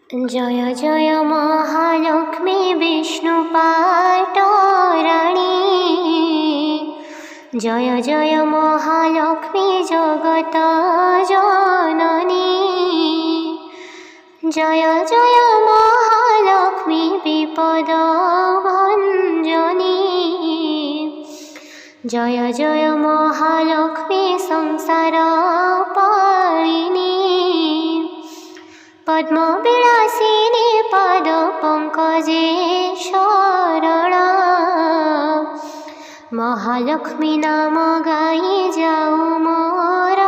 जय जय महालक्ष्मी विष्णुपाटराणी, जय जय महालक्ष्मी जगत जननी, जय जय महालक्ष्मी विपद भंजनी, जय जय महालक्ष्मी संसार पालिनी, पद्मविलासिनी पद पंकजे शरण, महालक्ष्मी नाम गाई जाऊ मोर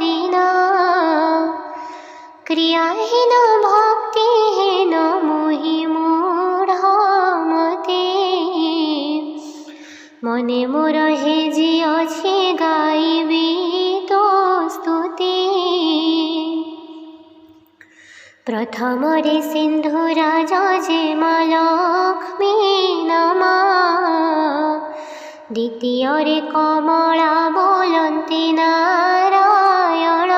दिन, क्रियाहीन भक्तिहीन मोहि मूढ़ मते, मने मोर हेजी अछि गाइबी तो स्तुति। प्रथम रे सिंधुराज जे माँ लक्ष्मी नमा, द्वितीय रे कमला बोलंती नारायण,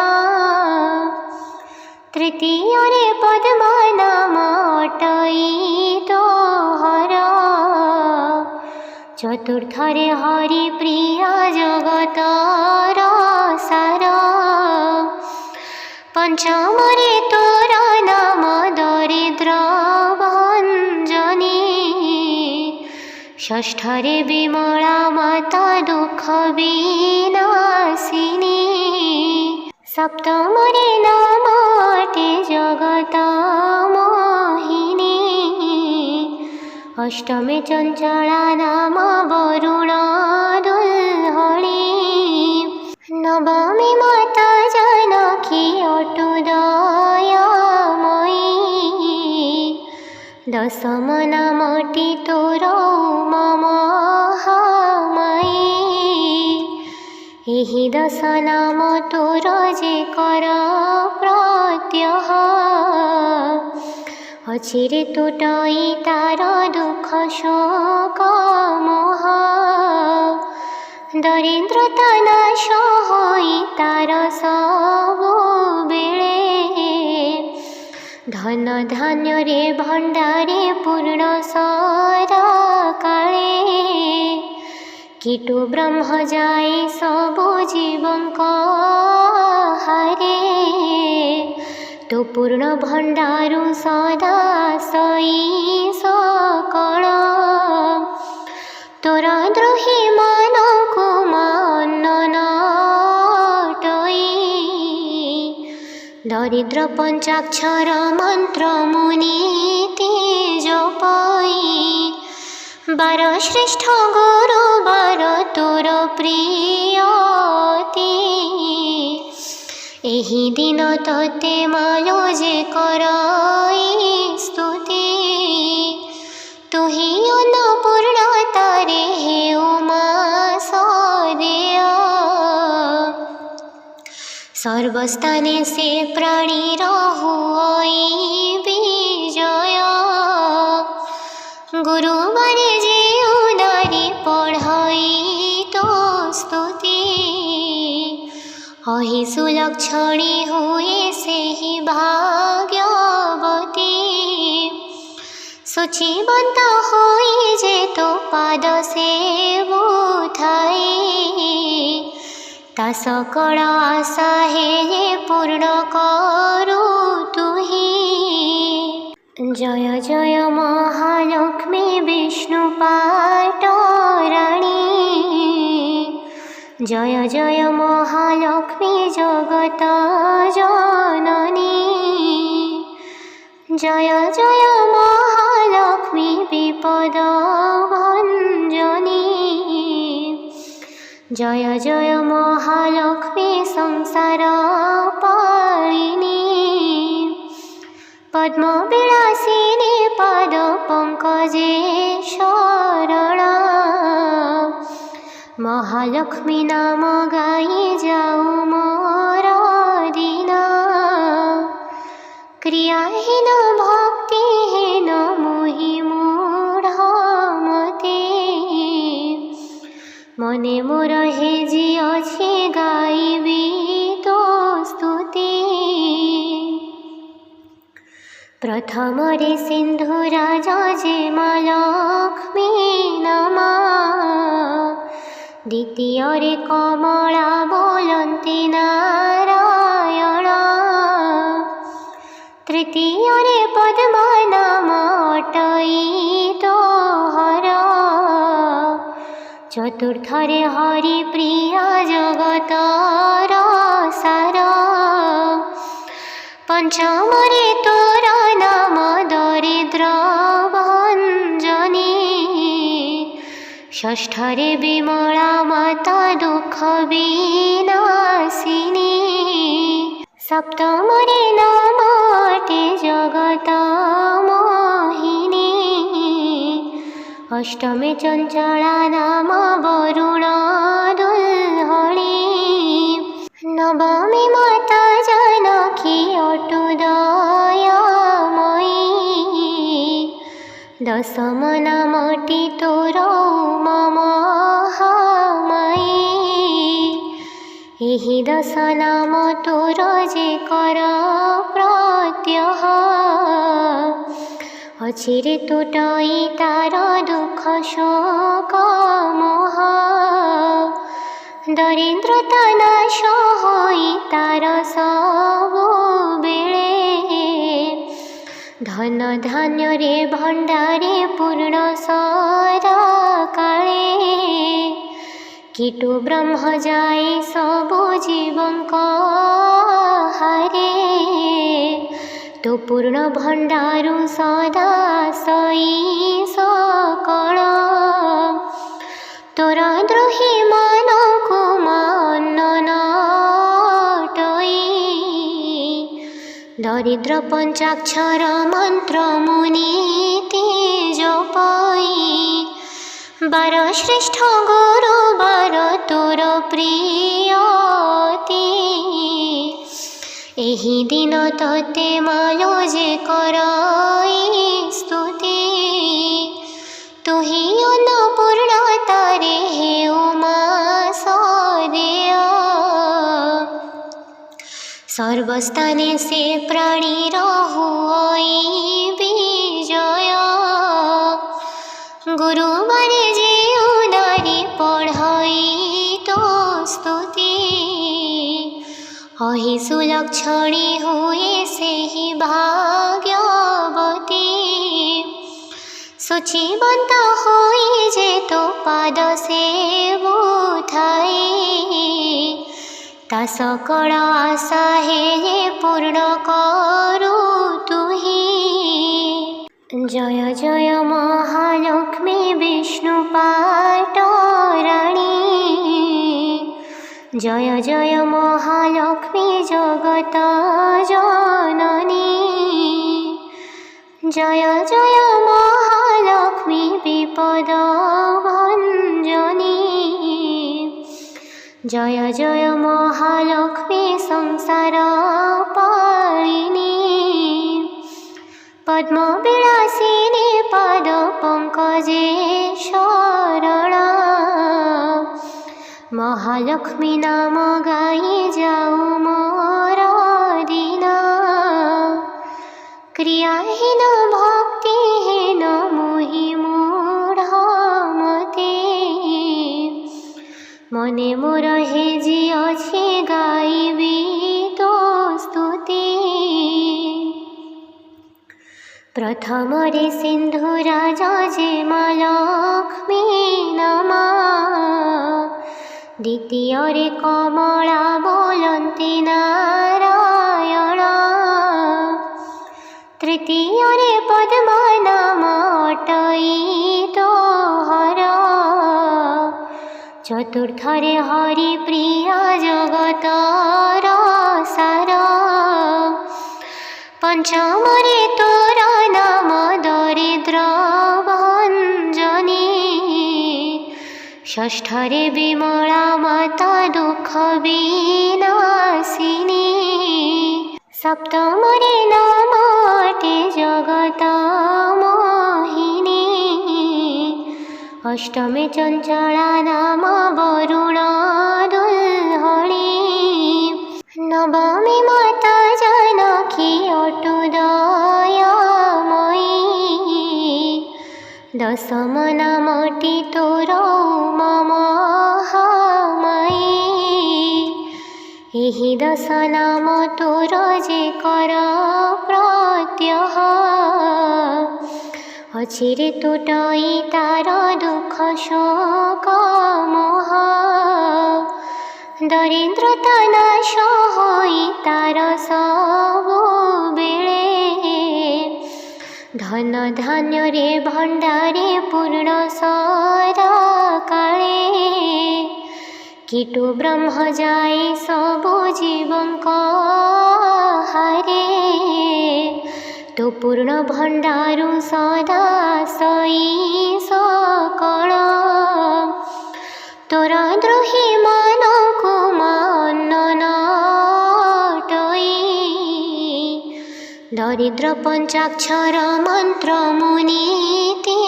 तृतीय रे पद्मा नाम अटई तो हर, चतुर्थ रे हरि प्रिय जगतर सार, पंचम रे तोर नाम दरिद्र भंजनी, षष्ठ रे विमला माता दुख विनाशिनी, सप्तम रे नाम अटे जगत मोहिनी, अष्टमे चंचला नाम वरुण दुल्हणी, नवमी माता जानकी अटु दयामयी, दशम नामटी तोर मम महामाई, एहि दश नाम तोर जे कर प्रत्यह, अछि रे तुटई तार दुख शोक मोह, दरिद्रता नाश होई तार सबु बेले, धन धान्य रे भंडारे पूर्ण सदा काले, कीटु ब्रह्म जाए सबु जीवंक हारे, तो पूर्ण भंडारु सदा सई सकल, तोरा द्रोही मानकु मान नटई, दरिद्र पंचाक्षर मंत्र मुनीति जपई, बार श्रेष्ठ गुरु बार तोर प्रियति, एहि दिन तते मालो जे करई स्तुति, तुही अन्नपूर्णा तारे हे उमा सदेय, सर्वस्थाने से प्राणी रहुई विजय, गुरुवारे जे उदारी पढ़ई तो स्तुति, अहि सुलक्षणी हुए से ही भाग्यवती, शुचिवंत होई जे तो पाद सेवुथाई, ता सकल आशा हे पूर्ण करु तुही। जय जय महालक्ष्मी विष्णुपाटराणी, जय जय महालक्ष्मी जगत जननी, जय जय महालक्ष्मी विपद भंजनी, जय जय महालक्ष्मी संसार पालिनी, पद्मविलासिनी पद पंकजे शरण, महालक्ष्मी नाम गाई जाऊ मोर दिन, क्रियाहीन भक्तिहीन मोहि मूढ़ मते, मने मोर हेजी अछि गाइबी तो स्तुति। प्रथमरे सिन्धुराज जेमा लक्ष्मी नमा, द्वितीयरे कमला बोलन्ती नारायण, तृतीयरे पद्मा नाम अटैतो हर, चतुर्थरे हरिप्रिया जगतर सार, पंचमरे तोर नाम दरिद्र भञ्जनी, षष्ठरे विमला माता दुःख विनाशिनी, सप्तमरे नाम अटे जगत मोहिनी, अष्टमे चञ्चला नाम वरुण दुल्हणी, नवमी माता जानकी अटु दयामयी, दशम नामटी तोर मम महामायी, एहि दश नाम तोर जे कर प्रत्यह, अचिरे तुटई तार दुख शोक मोह, दरिद्रता नाश होई तार सबु बेले, धन धान्य रे भंडारे पूर्ण सदा काले, कीटु ब्रह्म जाए सबु जीवंक हारे, तो पूर्ण भंडारु सदा सई सकल, तोरा द्रोही मानकु मान नटई, दरिद्र पंचाक्षर मंत्र मुनीति जपई, बार श्रेष्ठ गुरु बार तोर प्रियति, एहि दिन तते मालो जे करई स्तुति, तुही अन्नपूर्णा तारे हे उमा सदेय, सर्वस्थाने से प्राणी रहुई विजय, गुरुवारे जे उदारी पढ़ई तो स्तुति, अहि सुलक्षणी हुए से ही भाग्यवती, शुचिवंत होई जे तो पाद से बुथाई, ता सकल आशा हे पूर्ण करू तुही, जय जय महालक्ष्मी विष्णु पाटराणी, जय जय महालक्ष्मी जगत जननी, जय जय महालक्ष्मी विपद भञ्जनी, जय जय महालक्ष्मी संसार पालिनी, पद्मविलासिनी पाद पंकजे शरण, महालक्ष्मी नाम गाई जाऊ मोर दिन, क्रियाहीन भक्तिहीन मोहि मूढ़ मते, मने मोर हेजी अछि गाइबी तो स्तुति, प्रथमरे सिन्धुराज जेमा लक्ष्मी नमा, द्वितीयरे कमला बोलन्ती नारायण, तृतीयरे पद्मा नाम अटैतो हर, चतुर्थरे हरिप्रिया जगतर सार, पंचमरे तोर नाम दरिद्र भञ्जनी, षष्ठरे विमला माता दुःख विनाशिनी, सप्तमरे नाम अटे जगत मोहिनी, अष्टमे चञ्चला नाम वरुण दुल्हणी, नवमी माता जानकी अटु दया दशम नामटी तोर महामाई एहि दश नाम तोर जे कर प्रत्यह अचिरे तुटई तार दुख शोक मोह दरिद्रता नाश होई तार सबु बेले धन धान्य रे भंडारे पूर्ण सदा काले कीटु ब्रह्म जाए सबु जीवंक हारे तो पूर्ण भंडारु सदा सई सकल तोर द्रोही मानकु अन्न नटई दरिद्र पंचाक्षर मंत्र मुनीति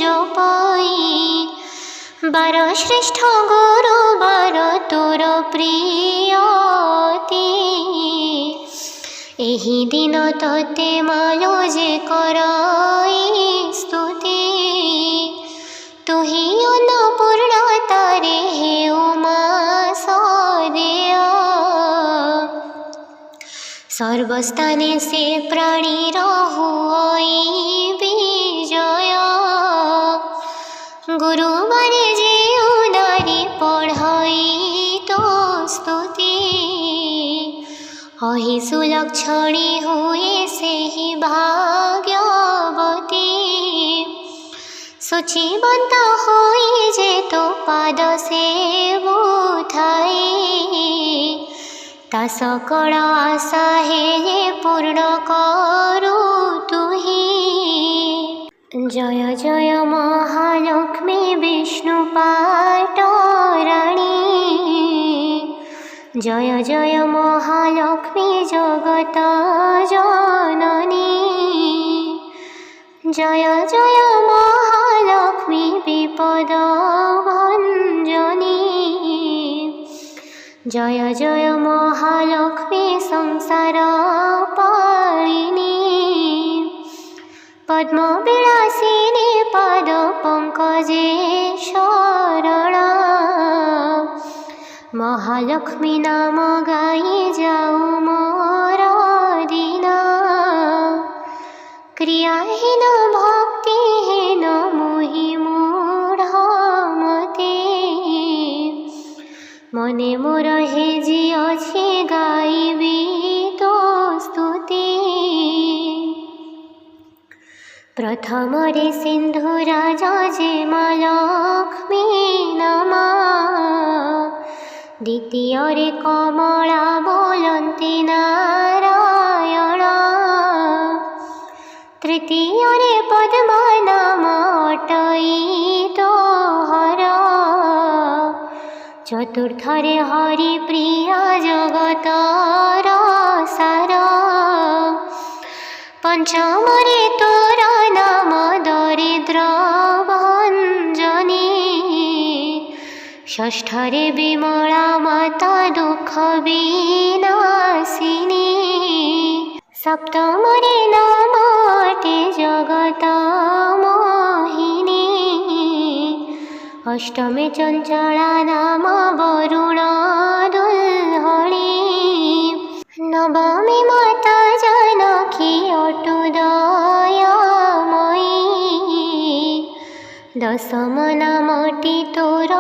जपई बार श्रेष्ठ गुरु बार तोर प्रियति एहि दिन तते मालो जे करई स्तुति तुही अन्नपूर्णा तारे हे उमा सदेय सर्वस्थाने से प्राणी रहुई विजय गुरुवारे जे उदारी पढ़ई तो स्तुति अहि सुलक्षणी हुए से ही भाग्यवती शुचिवंत होई जे तो पाद से बुथाई ता सकल आशा हे जे पूर्ण करू तुही जय जय महालक्ष्मी विष्णु पाटराणी जय जय महालक्ष्मी जगत जननी जय जय महालक्ष्मी विपद भंजनी जय जय महालक्ष्मी संसार पालिनी पद्म विलासिनी पद पंकजे शरण महालक्ष्मी नाम गाई जाऊ मोर दिन क्रियाहीन भक्तिहीन मोहि मूढ़मते मने मोर हेजी अछि गाइबी तो स्तुति प्रथम रे सिंधुराज जे लक्ष्मी नमा द्वितीय रे कमला बोलंती नारायण तृतीय रे पद्मा नाम अटई तो हर चतुर्थ रे हरि प्रिय जगतर सार पंचम रे तोर नाम दरिद्र भंजनी षष्ठ रे विमला माता दुख विनाशिनी सप्तम रे नाम अटे जगत मोहिनी अष्टमे चंचला नाम वरुण दुल्हणी नवमी माता जानकी अटु दयामयी दशम नामटी तोर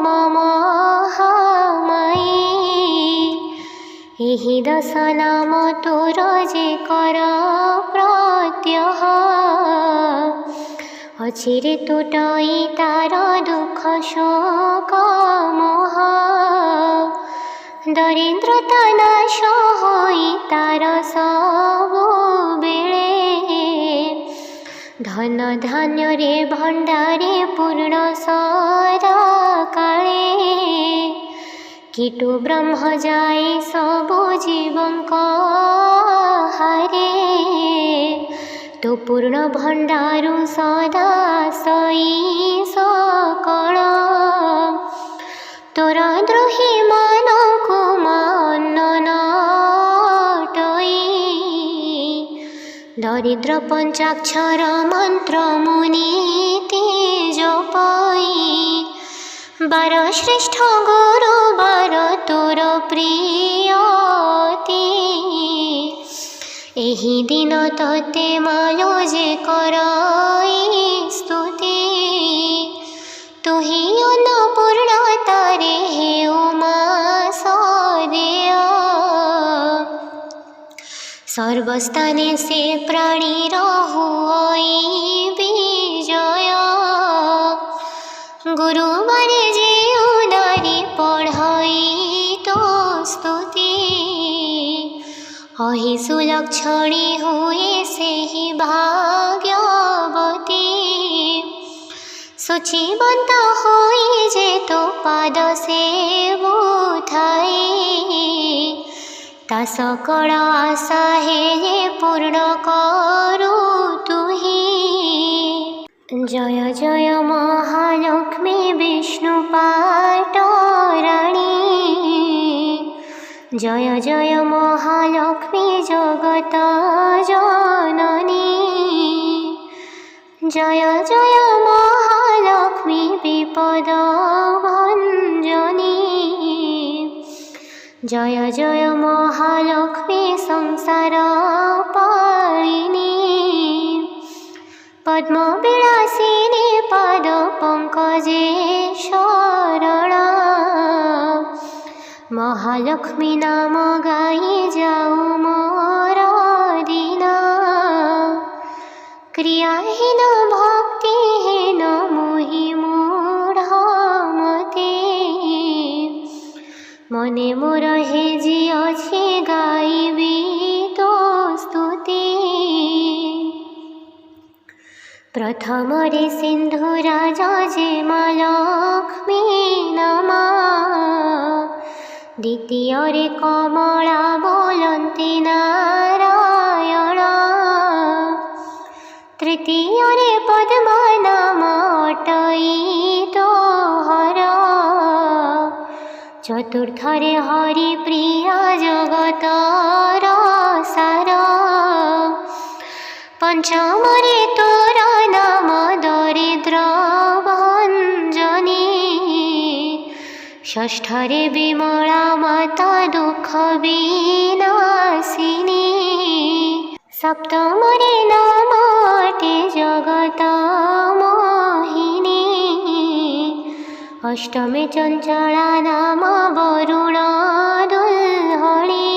महामाई एहि दश नाम तोर जे कर प्रत्यह अचिरे तुटई तार दुख शोक मोह दरिद्रता नाश होई तार सबु बेले धन धान्य रे भंडारे पूर्ण सदा काले कीटु ब्रह्म जाए सबु जीवंक हारे तो पूर्ण भंडारु सदा सई सकल तोर द्रोही मानकु अन्न नटई দরিদ্র পঞ্চাক্ষর মন্ত্র মুনীতি জপাই, বার শ্রেষ্ঠ গুরু বার তোর প্রিয়তি। ଏହି ଦିନ ତତେ ମାଲୋ ଯେ କରାଇ ସ୍ତୁତି, ତୁହି ଅନ୍ନପୂର୍ଣ୍ଣା ତାରେ ହେଉ ମା ସଦେୟ। সর্বস্থানে সে প্রাণীর হুই বিজয়, গুরুবারে যে উদারি পঢ়াই তো স্তুতি। অহি সুলক্ষণী হুয়ে সেই ভাগ্যবতী, শুচিবন্ত হই যে তো পাদ সেবুথাই। তা সকল আশা হে পূর্ণ করু তুহি। জয় জয় মহালক্ষ্মী বিষ্ণু পাটরাণী, জয় জয় মহালক্ষ্মী জগত জননী। জয় জয় মহালক্ষ্মী বিপদ ভঞ্জনী, জয় জয় মহালক্ষ্মী সংসার পালিনী। পদ্মবিলাসিনী পদ পঙ্কজে শরণ, মহালক্ষ্মী নাম গাই যাও মোর দিন। ক্রিয়াহীন ভক্তিহীন মোহি মূঢ় মতে, মনে মোর হেজি অছি গাইবি তো স্তুতি। প্রথমরে সিন্ধুরাজ যে মা লক্ষ্মী নাম, দ্বিতীয়রে কমলা ବୋଲନ୍ତି ନାରାୟଣ, ତୃତୀୟରେ ପଦ୍ମ ନାମ ଅଟଇ ତୋହର, ଚତୁର୍ଥରେ ହରି ପ୍ରିୟ ଜଗତର ସାର, ପଞ୍ଚମରେ ତୋର ନାମ ଦରିଦ୍ର ଭଞ୍ଜনী, ষষ্ঠরে বিমলা মাতা দুঃখ বিনাশিনী, সপ্তমরে নাম অটে জগত মোহিনী, অষ্টমে চঞ্চলা নাম বরুণ দুলহণী,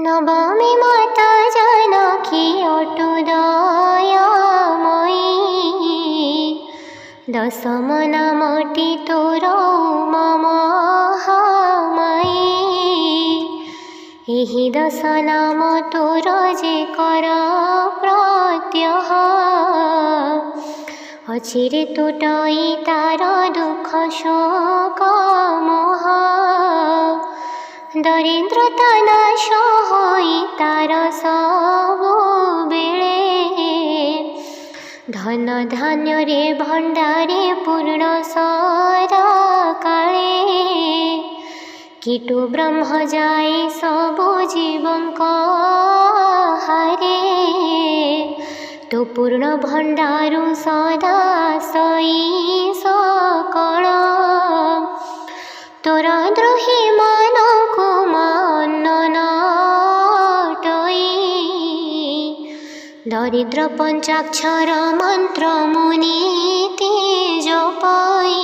নবমী মাতা জানকী অটু দয়াময়ী, দশম নামটি তোর মহামায়ী। ଏହି ଦଶ ନାମ ତୋର ଯେ କର ପ୍ରତ୍ୟହ, ଅଚିରେ ତୁଟଇ ତାର ଦୁଃଖ ଶୋକ ମୋହ, ଦରିଦ୍ରତା ନାଶ ହୋଇ ତାର ସବୁବେଳେ, ଧନ ଧାନ୍ୟରେ ଭଣ୍ଡାରେ ପୂର୍ଣ୍ଣ ସଦା କାଳେ, কীটু ব্রহ্ম যায় সবু জীবঙ্ক হারে, তো পূর্ণ ভণ্ডারু সদা সই সকল, তোর দ্রোহী মানকু মন্ন নটই, দরিদ্র পঞ্চাক্ষর মন্ত্র মুনীতি জপাই,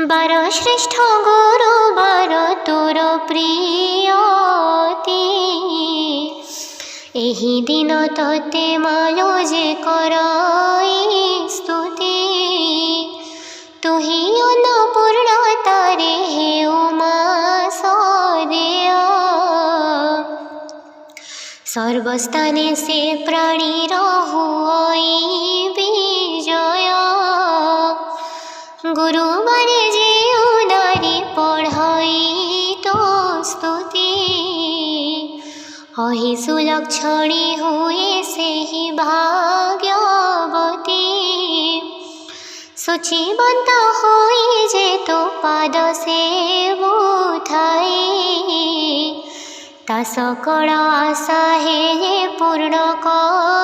বার শ্রেষ্ঠ গুরু বার তোর প্রিয়তি। ଏହି ଦିନ ତତେ ମାଲୋ ଯେ କରାଇ ସ୍ତୁତି, ତୁହି ଅନ୍ନପୂର୍ଣ୍ଣା ତାରେ ହେଉ ମା ସଦେୟ। সর্বস্থানে সে প্রাণীর হুই বিজয়, গুরুবারে যে উদারি পঢ়াই তো স্তুতি। অহি সুলক্ষণী হুয়ে সেই ভাগ্যবতী, শুচিবন্ত হই যে তো পাদ সেবুথাই। ତା ସକଳ ଆଶା ହେ ପୂର୍ଣ୍ଣ କର।